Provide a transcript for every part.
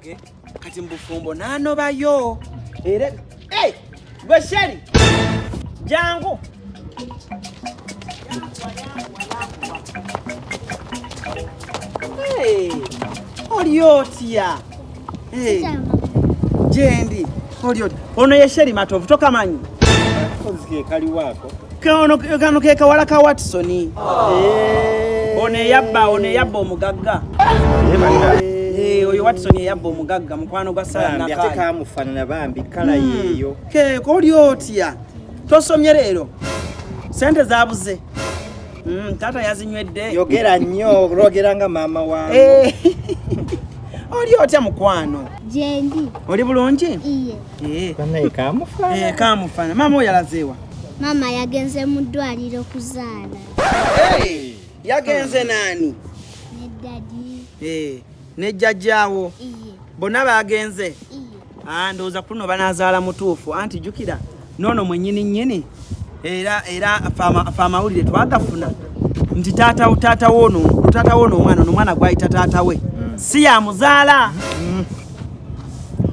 bwange kati mbufumbo nanobayo era gwe sheri jangu oliotia jendi olioti ono yesheri matovu tokamanyi kozike kali wako kano keka walaka Watson one yabba omugagga oyo Watson yabba omugagga mukwano gwa sala nakali yateka amufanana bambi kala yeyo keko oliotia tosomye lero sente zabuze tata yazinywedde yogera nnyo rogeranga mama wange oliotya mukwano jendi oli bulungi iye banaye kamufana kamufana mama oyalazeewa mama yagenze mu ddwaliro kuzaala yagenze nani ne daddy ne jjajjaawo iye bonna bagenze iye ndowooza kuno banazaala mutuufu anti jjukira noono mwennyini nnyini era amawulire twagafuna nti taata woono omwana gwayita taata we si yamuzaala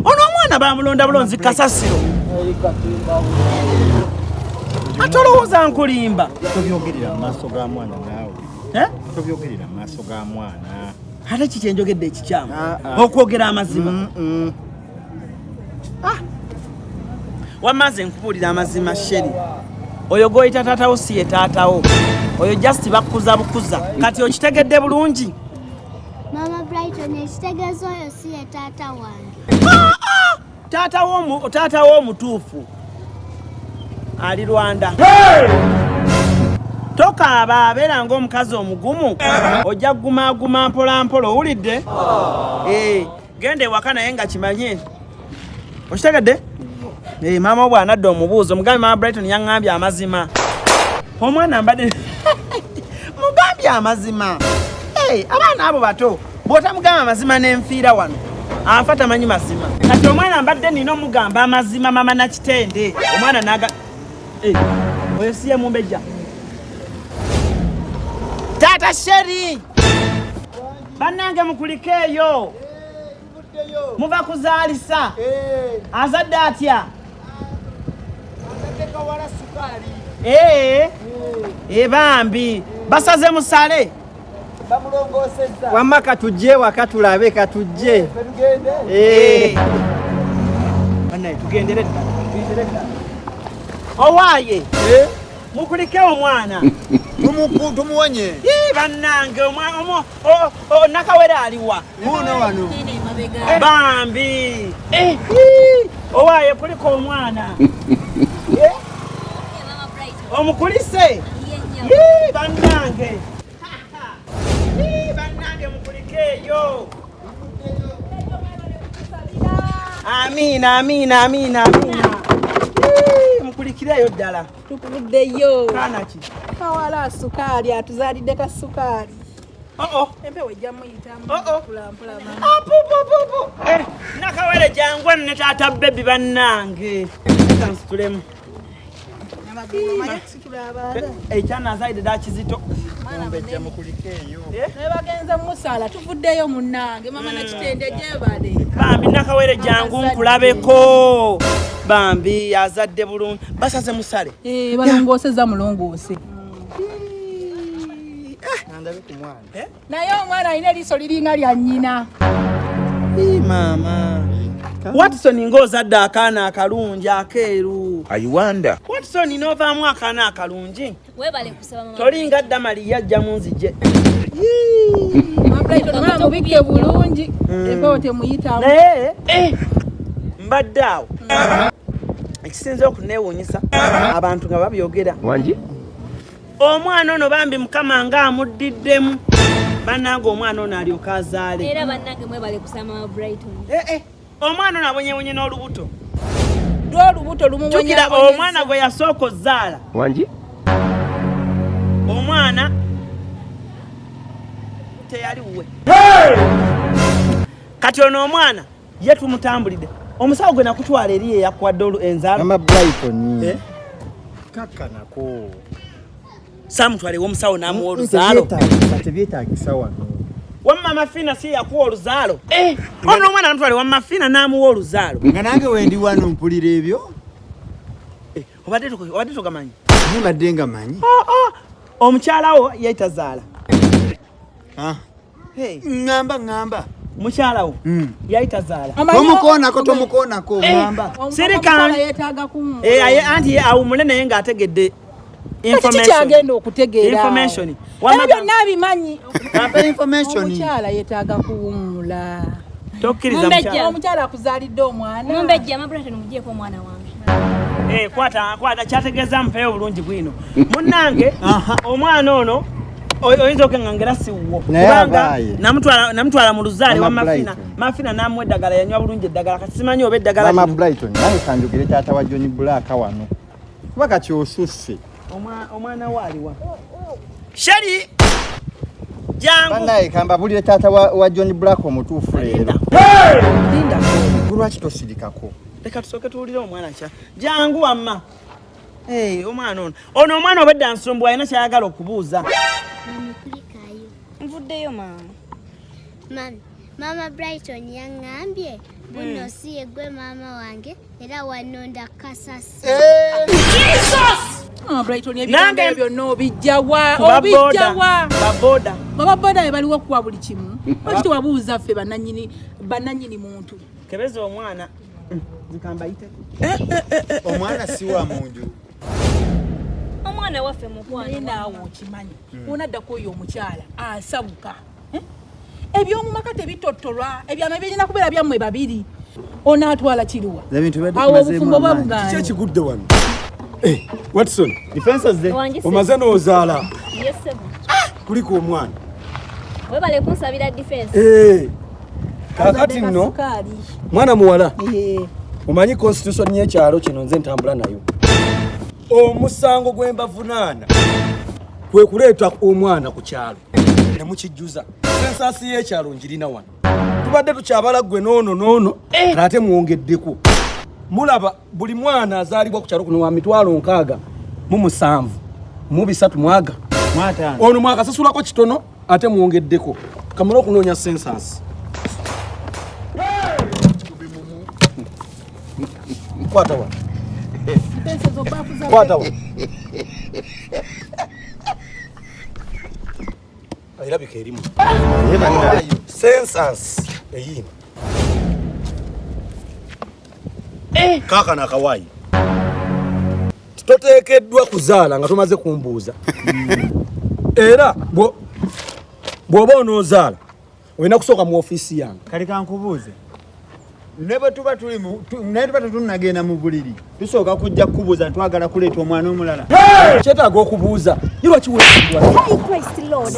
ono omwana bamulonda bulonzi Kasasiro atolowooza nkulimba tobyogerera maaso ga mwana naawe tobyogerera maaso ga mwana ate kiki enjogedde ekikyamu okwogera amazima wamaze nkubuulira amazima sheri oyo goyita taatawo si ye taatawo oyo just bakuza bukuza kati okitegedde bulungi Maama Brighton ekitegeeza oyo si ye taata wange taatawo omutuufu ali Rwanda tokaaba abeera ng'omukazi omugumu ojja kugumaguma mpolampola owulidde genda ewaka naye nga kimanye okitegedde maama bw'anadda omubuuzo mugambe Maama Brighton yaŋŋambye amazima omwana mbadde mugambye amazima abaana abo bato bw'otamugamba amazima n'enfiira wano afa tamanyi mazima kati omwana mbadde nina omugamba amazima mama nakitende omwana naga oyo siye mumbejja taata sheri bannange mukulike eyo muva kuzaalisa azadde atya bambi basaze musale wamma katujje waka tulabe katujje tugendere owaaye mukulike omwana tumuwonye bannange nakawere aliwa wano bambi owaaye kuliko omwana omukulise bannange mukulike eyo amiina mukulikireyo ddala tukubuddeyo kanaki kawala sukaali atuzaalidde ka sukaali empewo ejja muyitamu mpolampola nakawere jangwa ne taata bebi bannange kansitulemu ekyanazaide dakizito mbejja mukulike eyo nebagenze musala tuvuddeyo munnange mama nakitende gyebale bambi nakawere jangu nkulabeko bambi yazadde bulungi basaze musale balongooseza mulongoose nandabe ku mwana naye omwana alina eriiso liringa lya nnyina maama Watson ng'ozadde akaana akalungi akeeru ayiwanda Watson n'ovaamu akaana akalungi webale kusaba mama tolinga Damali yajja mu nzije omwana mubikke bulungi empewo temuyitamu naye mbadde awo ekisinze okuneewuunyisa abantu nga babyogera wangi omwana ono bambi mukama ng'amuddiddemu bannange omwana ono alyoka azaale era bannange mwebale kusaba Maama Brighton omwana ono abonyewonye n'olubuto lw'olubuto lumuwonyera omwana gwe yasooka ozaala wangi omwana teyali wuwe kati ono omwana ye tumutambulidde omusawo gwe nakutwala eri eyakwadde enzaalo Maama Brighton kakkanako samutwalewo omusawo n'amuwa oluzaalo tebyetaagisa wano Wamma Fina si yakuwa oluzalo. Ono omwana namutwale wamma Fina namuwa oluzalo. Nga nange wendi wano mpulira ebyo. Obadde togamanyi. Mbadde nga manyi. Omukyala wo yaitazaala. Ngamba. Mukyala wo yaitazaala. Tomukoonako ngamba. Sirikana yetaaga kumu. Anti awumule naye ng'ategedde information. Kyagenda okutegeera. Information. Ebyo nabimanyi. Information. Omukyala yetaaga kuwumula. Tokkiriza mukyala. Omukyala akuzaalidde omwana. Mumbejja Maama Brighton mugiyeeko omwana wange. Kwata kyategeeza mpeeyo bulungi bwino. Munnange omwana ono oyinza okengangera siwwo kubanga namutwala mu luzaale wa Mafina namuwa eddagala yanywa bulungi eddagala kati simanyi oba eddagala Maama Brighton naye kanjogere taata wa John Black wano kuba kati osusse omwana waaliwa Sheri jangu banaye kamba bulire taata wa John Black omutuufu leero linda lwaki tosirikako leka tusooke tuwulire omwana kya jangu wamma omwana ono omwana obedda nsumbu alina kyayagala okubuuza. Nvuddeyo maama. Mami, Maama Brighton yangambye buno si yegwe maama wange era wanonda Kasasiro. Maama Brighton ebyo byonna obijjawa. Baboda baliwo kuwa buli kimu. Lwaki tewabuuza ffe bannannyini muntu. Kebeza omwana zikamba yite. Omwana si wa munju. Omwana waffe mukwano naawe okimanyi onaddako oyo omukyala asabuka ebyomumaka tebitottolwa ebyama birina kubeera byammwe babiri onaatwala kiruwa awo obufumbo bwa Buganda kiki ekigudde wano Watson defenses de omaze n'ozaala Yes sir. kuliko omwana Webale kunsabira defense. Kakati nno mwana muwala omanyi constitution y'ekyalo kino nze ntambula nayo omusango gw'embavunaana kwe kuleeta omwana ku kyalo ne mukijjuza sensasi y'ekyalo njirina wano tubadde tukyabala gwe noono ate mwongeddeko mulaba buli mwana azaalibwa ku kyalo kuno wa 6,700 mu 3 mwaga ono mwakasasulako kitono ate mwongeddeko kamala okunoonya sensasi kwata wa kwata wa ayirabika erimu census eyina kaka nakawaayi toteekeddwa kuzaala nga tomaze kumbuuza era bw'oba onoozaala olina kusooka mu ofiisi yange kale kankubuuze Neba tuba tunagenda mu buliri tusooka kujja kubuuza twagala kuleeta omwana omulala kyetaaga okubuuza yirwa kiweebwa Christ Lord.